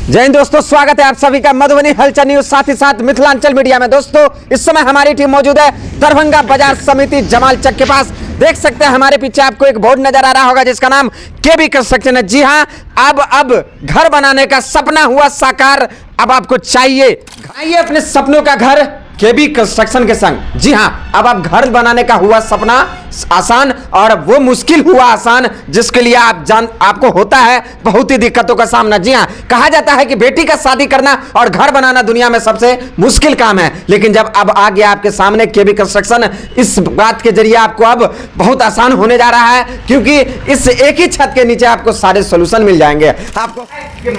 जय हिंद दोस्तों, स्वागत है आप सभी का मधुबनी हलचल न्यूज, साथ ही साथ मिथिलांचल मीडिया में। दोस्तों इस समय हमारी टीम मौजूद है दरभंगा बाजार समिति जमाल चक के पास। देख सकते हैं हमारे पीछे आपको एक बोर्ड नजर आ रहा होगा जिसका नाम केबी कंस्ट्रक्शन है। जी हां, अब घर बनाने का सपना हुआ साकार। अब आपको चाहिए अपने सपनों का घर केबी कंस्ट्रक्शन के संग। जी हां, अब आप घर बनाने का हुआ सपना आसान और वो मुश्किल हुआ आसान, जिसके लिए आपको होता है बहुत ही दिक्कतों का सामना। जी हां, कहा जाता है कि बेटी का शादी करना और घर बनाना दुनिया में सबसे मुश्किल काम है, लेकिन जब अब आ गया आपके सामने केबी कंस्ट्रक्शन, इस बात के जरिए आपको अब बहुत आसान होने जा रहा है, क्योंकि इस एक ही छत के नीचे आपको सारे सोल्यूशन मिल जाएंगे। आपको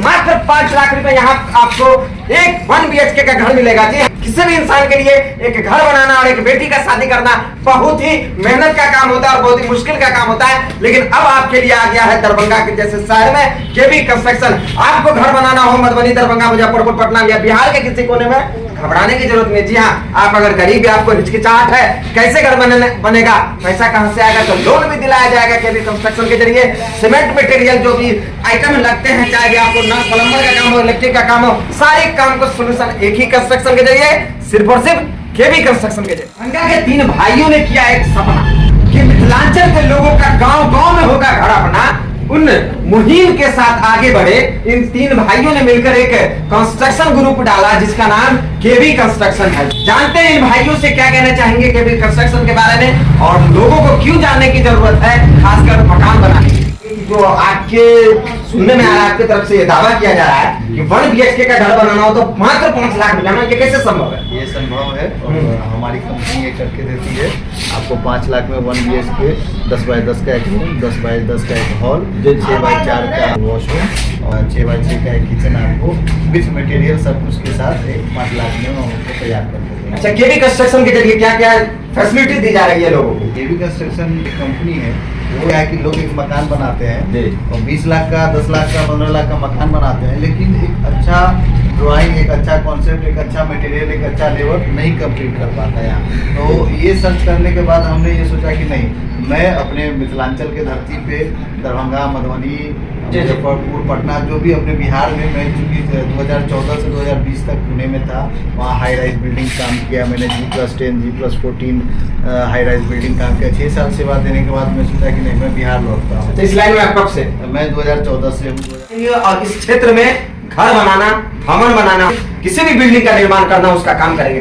मात्र 5 लाख रुपए यहाँ आपको एक 1 BHK का घर मिलेगा। जी किसी भी इंसान के लिए एक घर बनाना और एक बेटी का शादी करना बहुत ही मेहनत का काम होता है और बहुत ही मुश्किल का काम होता है, लेकिन अब आपके लिए आ गया है दरभंगा के जैसे शहर में केबी कंस्ट्रक्शन। आपको घर बनाना हो मधुबनी, दरभंगा, मुजफ्फरपुर, पटना या बिहार के किसी कोने में, घबराने की जरूरत नहीं। जी हाँ, आप अगर गरीब है, आपको हिचकिचाहट है कैसे घर बनेगा, पैसा कहां से आएगा, तो लोन भी दिलाया जाएगा केबी कंस्ट्रक्शन के जरिए। सीमेंट मटेरियल जो भी आइटम लगते हैं, चाहे भी आपको नल प्लम्बर का काम हो, इलेक्ट्रिक का काम हो, सारे काम को सोल्यूशन एक ही कंस्ट्रक्शन के जरिए, सिर्फ और सिर्फ केबी कंस्ट्रक्शन के जरिए। दरभंगा के 3 भाइयों ने किया एक सपना कि मिथिलांचल के लोगों का गांव-गांव में होगा घर अपना। उन मुहिम के साथ आगे बढ़े इन 3 भाइयों ने मिलकर एक कंस्ट्रक्शन ग्रुप डाला जिसका नाम केबी कंस्ट्रक्शन है। जानते हैं इन भाइयों से क्या कहना चाहेंगे केबी कंस्ट्रक्शन के बारे में और लोगों को क्यों जानने की जरूरत है, खासकर मकान बनाने की। जो आपके सुनने में आ रहा है, आपकी तरफ से ये दावा किया जा रहा है कि 1 BHK का घर बनाना हो तो मात्र 5 लाख रुपए में, ये कैसे संभव है? ये संभव है और हमारी कंपनी ये करके देती है। आपको 5 लाख में 1 BHK, 10 बाय 10 का एक रूम, 10 बाय 10 का एक हॉल, 6 बाय 4 का वॉशरूम और 6 बाय 6 का एक किचन, आपको विथ मटेरियल सब कुछ के साथ एक 5 लाख में हम उसको तैयार कर देते हैं। अच्छा, केबी कंस्ट्रक्शन के जरिए क्या क्या फैसिलिटी दी जा रही है लोगों को? केबी कंस्ट्रक्शन एक कंपनी है, वो है कि लोग एक मकान बनाते हैं और 20 लाख का, 10 लाख का, 15 लाख का मकान बनाते हैं, लेकिन एक अच्छा ड्राइंग, एक अच्छा कॉन्सेप्ट, एक अच्छा मटेरियल, एक अच्छा लेबर नहीं कंप्लीट कर पाता है यहाँ। तो ये सर्च करने के बाद हमने ये सोचा कि नहीं, मैं अपने मिथिलांचल के धरती पे दरभंगा, मधुबनी, मुजफ्फरपुर, पटना, जो भी अपने बिहार में, मैं चूँकि 2014 से 2020 तक पुणे में था, वहाँ हाई राइज बिल्डिंग काम किया मैंने, G+10, G+14 high rise building काम किया। 6 साल सेवा देने के बाद मैं सोचा कि नहीं, मैं बिहार लौटता हूँ। इस लाइन में आप कब से? मैं 2014 से हूँ। और इस क्षेत्र में घर बनाना, भवन बनाना, किसी भी बिल्डिंग का निर्माण करना, उसका काम करेंगे।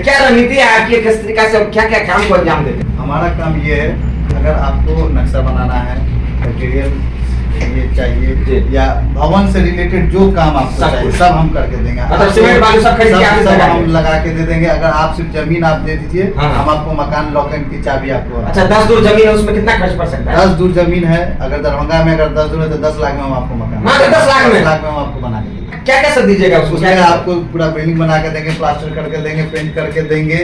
क्या रणनीति है आपकी, किस तरीका से क्या क्या काम को अंजाम देते हैं? हमारा काम ये है, अगर आपको नक्शा बनाना है, मटेरियल ये चाहिए या भवन से रिलेटेड जो काम आपको चाहिए सब हम करके देंगे। मतलब सीमेंट बालू सब खरीद के हम लगा के दे देंगे। अगर आप सिर्फ जमीन आप दे दीजिए, हम आपको मकान लॉक एंड की चाबी आपको। अच्छा, 10 दूर जमीन है, उसमें कितना खर्च पड़ सकता है? 10 दूर जमीन है, अगर दरभंगा में अगर 10 दूर है तो 10 लाख में हम आपको मकान, 10 लाख में हम आपको बना देंगे। क्या क्या सब दीजिएगा उसमें? आपको पूरा बिल्डिंग बना के देंगे, प्लास्टर करके देंगे, पेंट करके देंगे।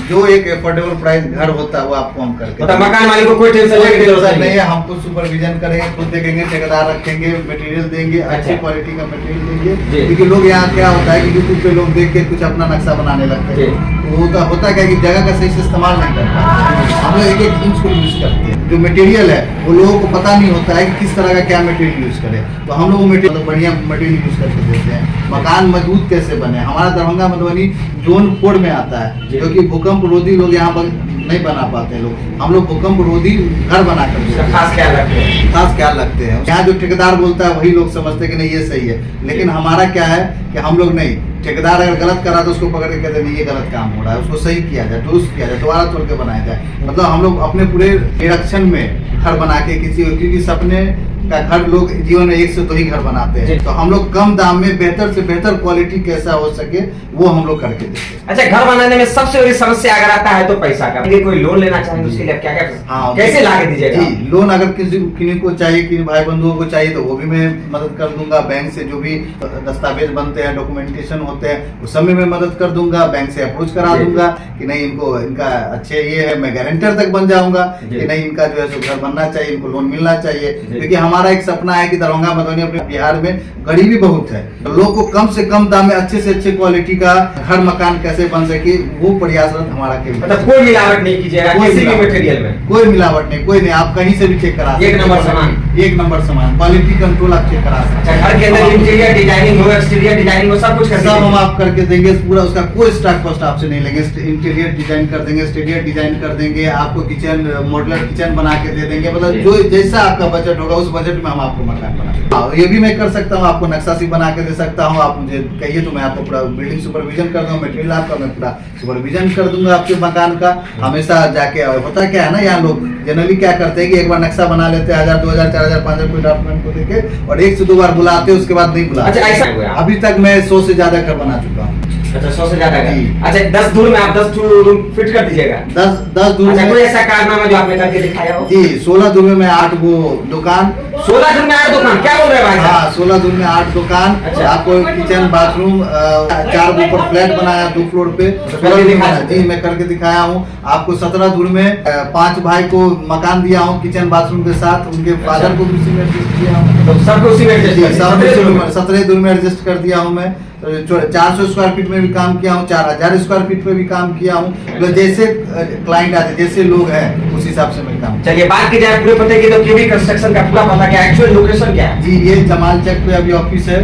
जो एक एफोर्डेबल प्राइस घर होता है वो आपको हम करके देंगे। मकान मालिक को कोई टेंशन नहीं है, हम खुद सुपरविजन करेंगे, खुद देखेंगे, ठेकेदार रखेंगे, मटेरियल देंगे, अच्छी क्वालिटी का मटेरियल देंगे। क्योंकि लोग यहाँ क्या होता है कि यूट्यूब पे लोग देख के कुछ अपना नक्शा बनाने लगते हैं, तो होता क्या कि जगह का सही से इस्तेमाल नहीं करते। हम लोग एक एक इंच को यूज करते हैं। जो मटेरियल है वो लोगों को पता नहीं होता है कि किस तरह का क्या मटेरियल यूज करें, तो हम लोग मटेरियल बढ़िया मटेरियल यूज करके देते हैं। मकान मजबूत कैसे बने, हमारा दरभंगा मधुबनी जोन 4 में आता है, क्योंकि भूकंप रोधी लोग यहाँ पर नहीं बना पाते हैं लोग। हम लोग भूकंप रोधी घर बना कर खास ख्याल रखते हैं। यहाँ जो ठेकेदार बोलता है वही लोग समझते हैं कि नहीं ये सही है, लेकिन हमारा क्या है कि हम लोग नहीं, ठेकेदार अगर गलत करा तो उसको पकड़ के कहते नहीं ये गलत काम हो रहा है, उसको सही किया जाए, दुरुस्त किया जाए, दोबारा तोड़ के बनाया जाए। मतलब हम लोग अपने पूरे निरीक्षण में घर बना के किसी, क्योंकि सपने का घर लोग जीवन में एक से 2 ही घर बनाते हैं, तो हम लोग कम दाम में बेहतर से बेहतर क्वालिटी कैसा हो सके वो हम लोग करके देते हैं। अच्छा, घर बनाने में सबसे बड़ी समस्या अगर आता है तो पैसा का। कोई लोन लेना चाहेंगे उसके लिए क्या क्या कैसे ला के दीजिएगा? लोन अगर किसी को चाहिए, किसी भाई बंधुओं को चाहिए तो वो भी मैं मदद कर दूंगा। बैंक से जो भी दस्तावेज बनते हैं, डॉक्यूमेंटेशन होते हैं, उस समय में मदद कर दूंगा। बैंक से अप्रोच करा दूंगा कि नहीं इनको, इनका अच्छे ये है, मैं गारंटर तक बन जाऊंगा कि नहीं इनका जो है सो घर बनना चाहिए, इनको लोन मिलना चाहिए। क्योंकि हमारा एक सपना है कि दरभंगा मधुबनी अपने बिहार में गरीबी बहुत है, तो लोग को कम से कम दाम में अच्छे से अच्छे क्वालिटी का घर मकान कैसे बन सके वो प्रयासरत हमारा के। मतलब कोई मिलावट नहीं कीजिएगा किसी भी मटेरियल में, कोई मिलावट नहीं, कोई नहीं, आप कहीं से भी चेक करा, 1 नंबर सामान। एक नंबर सामान, क्वालिटी कंट्रोल आप चेक करा सकते हैं। घर के अंदर इंटीरियर डिजाइनिंग हो, एक्सटीरियर डिजाइनिंग हो, सब कुछ सब हम आप करके देंगे पूरा, उसका कोई स्टार्ट कॉस्ट आपसे नहीं लेंगे। इंटीरियर डिजाइन कर देंगे, एक्सटीरियर डिजाइन कर देंगे, आपको किचन मॉड्यूलर किचन बना के दे देंगे, मतलब जो जैसा आपका बजट होगा उस बजट में हम आपको मकान बना, ये भी मैं कर सकता हूँ, आपको नक्शा बना के दे सकता हूँ। आप मुझे कहिए तो मैं आपको पूरा बिल्डिंग सुपरविजन कर दूंगा, मटेरियल आपका मैं पूरा सुपरविजन कर दूंगा आपके मकान का। हमेशा जाके होता क्या है ना, यहाँ लोग जनरली क्या करते हैं कि एक बार नक्शा बना लेते हैं 1000 2000 4000 5000 कोई डॉक्यूमेंट को देके, और 1 से 2 बार बुलाते हैं, उसके बाद नहीं बुलाते। अच्छा, ऐसा हुआ? अभी तक मैं 100 से ज्यादा घर बना चुका हूँ। अच्छा, 100 से ज्यादा जी। अच्छा, 10 दूर में आप 10 रूम फिट कर दीजिएगा? 10 दूर अच्छा, में। कोई ऐसा कारनामा जो आपने करके दिखाया हो? जी, 16 दूर में मैं 8 वो दुकान। 16 दूर में 8 दुकान? क्या बोल रहे हैं भाई साहब? हाँ, 16 दूर में 8 दुकान। अच्छा। आपको किचन बाथरूम 4 ऊपर फ्लैट बनाया 2 फ्लोर पे। जी, मैं करके दिखाया हूँ आपको। 17 दूर में 5 भाई को मकान दिया हूँ किचन बाथरूम के साथ, उनके फादर को भी उसी में एडजस्ट किया हूँ। तो सबको उसी में एडजस्ट किया? 17 दूर में एडजस्ट कर दिया हूँ मैं। 400 स्क्वायर फीट में भी काम किया हूँ, 4000 स्क्वायर फीट में भी काम किया हूँ। मतलब जैसे क्लाइंट आते, जैसे लोग हैं, उस हिसाब से मैं काम। चलिए बात की जाए पूरे पते की, तो केवी कंस्ट्रक्शन का पूरा पता क्या है, एक्चुअल लोकेशन क्या है? जी, ये जमाल चक पे अभी ऑफिस है।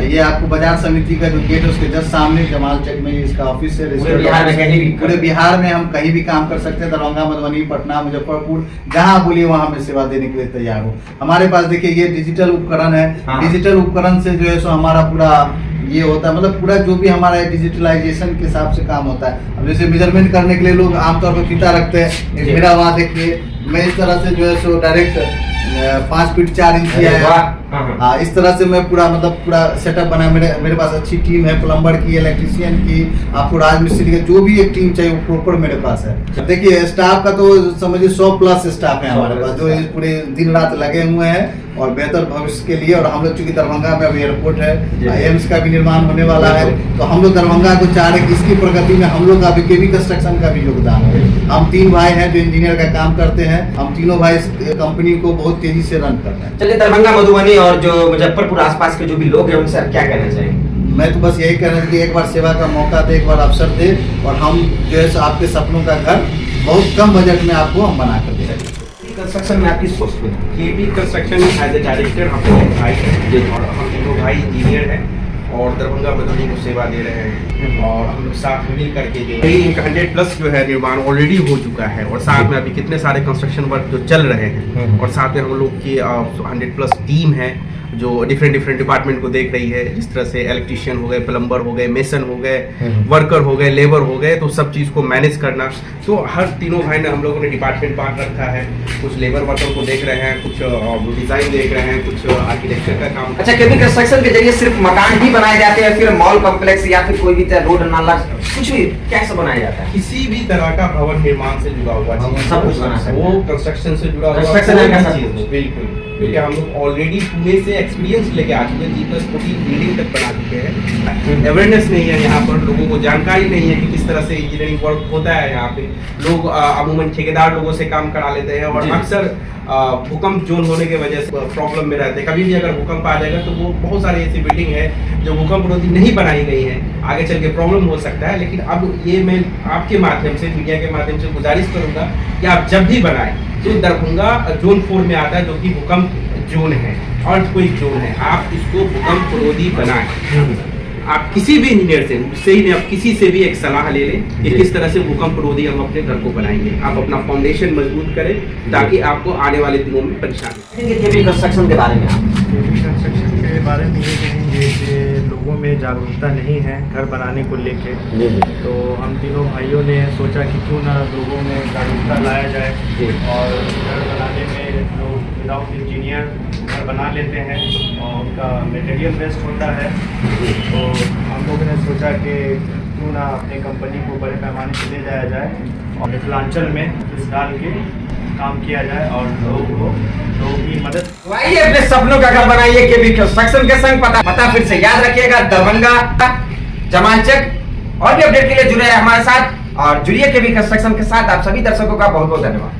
ये आपको बाजार समिति का जो गेट है उसके जस्ट सामने जमाल चक में इसका ऑफिस है। पूरे बिहार में कहीं भी? पूरे बिहार में हम कहीं भी काम कर सकते हैं। दरभंगा, मधुबनी, पटना, मुजफ्फरपुर, जहाँ बोलिए वहाँ मैं सेवा देने के लिए तैयार हूँ। हमारे पास देखिए ये डिजिटल उपकरण है। हाँ। डिजिटल उपकरण से जो है सो हमारा पूरा ये होता है, मतलब पूरा जो भी हमारा डिजिटलाइजेशन के हिसाब से काम होता है। अब जैसे मेजरमेंट करने के लिए लोग आमतौर पर फीता रखते हैं, मेरा वहाँ देखिए मैं इस तरह से जो है सो डायरेक्ट 5 फीट 4 इंच किया है। हाँ, इस तरह से मैं पूरा मतलब पूरा सेटअप बना। मेरे पास अच्छी टीम है, प्लम्बर की, इलेक्ट्रीशियन की, आपको राजमिस्त्री की, जो भी एक टीम चाहिए वो प्रॉपर मेरे पास है। देखिए स्टाफ का तो समझिए 100+ स्टाफ है हमारे पास, जो पूरे दिन रात लगे हुए हैं और बेहतर भविष्य के लिए। और हम लोग चूंकि दरभंगा में अभी एयरपोर्ट है, एम्स का भी निर्माण होने वाला है, तो हम लोग दरभंगा को चाह रहे हैं कि इसकी प्रगति में हम लोग का भी केवी कंस्ट्रक्शन का भी योगदान है। हम 3 भाई हैं जो इंजीनियर का काम करते हैं। हम तीनों भाई इस कंपनी को बहुत तेजी से रन करते हैं। चलिए दरभंगा, मधुबनी और जो मुजफ्फरपुर आसपास के जो भी लोग हैं उनसे आप क्या कहना चाहेंगे? मैं तो बस यही कह रहा हूँ कि एक बार सेवा का मौका दे, एक बार अवसर दे, और हम जो है आपके सपनों का घर बहुत कम बजट में आपको हम बना कर देंगे। कंस्ट्रक्शन में आपकी सोच में केवी कंस्ट्रक्शन एज ए डायरेक्टर हम लोग भाई हैं, और हम तीनों भाई इंजीनियर हैं और दरभंगा मधुबनी को सेवा दे रहे हैं। और हम लोग साथ मिल करके जो 100+ जो है निर्माण ऑलरेडी हो चुका है, और साथ में अभी कितने सारे कंस्ट्रक्शन वर्क जो चल रहे हैं, और साथ में हम लोग की 100+ टीम है जो डिफरेंट डिपार्टमेंट को देख रही है। जिस तरह से इलेक्ट्रीशियन हो गए, प्लम्बर हो गए, मेसन हो गए, वर्कर हो गए, लेबर हो गए, तो सब चीज़ को मैनेज करना। तो हर तीनों भाई ने हम लोगों ने डिपार्टमेंट बांट रखा है। कुछ लेबर वर्कर को देख रहे हैं, कुछ डिजाइन देख रहे हैं, कुछ आर्किटेक्चर का काम। अच्छा, केवी कंस्ट्रक्शन के जरिए सिर्फ मकान ही बनाए जाते हैं, फिर मॉल कॉम्प्लेक्स या फिर कोई भी रोड नाला कुछ भी कैसे बनाया जाता है? किसी भी तरह का भवन निर्माण से जुड़ा हुआ चीज, सब कुछ बना सकते हैं। वो कंस्ट्रक्शन से जुड़ा हुआ Construction कोई का भी सब चीज कुछ। हो, बिल्कुल। क्योंकि हम लोग ऑलरेडी पुणे से एक्सपीरियंस लेके आ चुके हैं, G+14 बिल्डिंग तक बना चुके हैं। अवेयरनेस नहीं है यहाँ पर, लोगों को जानकारी नहीं है कि किस तरह से इंजीनियरिंग वर्क होता है। यहाँ पे लोग अमूमन ठेकेदार लोगों से काम करा लेते हैं, और अक्सर भूकंप जोन होने की वजह से प्रॉब्लम में रहते हैं। कभी भी अगर भूकंप आ जाएगा तो वो बहुत सारी ऐसी बिल्डिंग है जो भूकंप रोधी नहीं बनाई गई है, आगे चल के प्रॉब्लम हो सकता है। लेकिन अब ये मैं आपके माध्यम से, मीडिया के माध्यम से गुजारिश करूंगा कि आप जब भी बनाएं तो दरभंगा जोन 4 में आता है, जो कि भूकंप जोन है, अर्थक्वेक जोन है। आप इसको भूकंप रोधी बनाएं। आप किसी भी इंजीनियर से, मुझसे ही नहीं, आप किसी से भी एक सलाह ले लें कि किस तरह से भूकंप रोधी हम अपने घर को बनाएंगे। आप अपना फाउंडेशन मजबूत करें ताकि आपको आने वाले दिनों में परेशानी। केवी कंस्ट्रक्शन के बारे में केवी कंस्ट्रक्शन के बारे में ये कहेंगे कि लोगों में जागरूकता नहीं है घर बनाने को लेके, तो हम तीनों भाइयों ने सोचा कि क्यों ना लोगों में जागरूकता लाया जाए, और घर बनाने में लोग विदाउट इंजीनियर घर बना लेते हैं और उनका मटेरियल वेस्ट होता है। तो हम लोगों ने सोचा कि क्यों ना अपने कंपनी को बड़े पैमाने पर ले जाया जाए और मिथिलांचल में इस डाल के काम किया जाए और लोगों की मदद। तो आइए अपने सपनों का घर बनाइए केवी कंस्ट्रक्शन के संग। पता फिर से याद रखिएगा, दरभंगा, जमाल चक। और भी अपडेट के लिए जुड़े रहे हमारे साथ और जुड़िए केवी कंस्ट्रक्शन के साथ। आप सभी दर्शकों का बहुत बहुत धन्यवाद।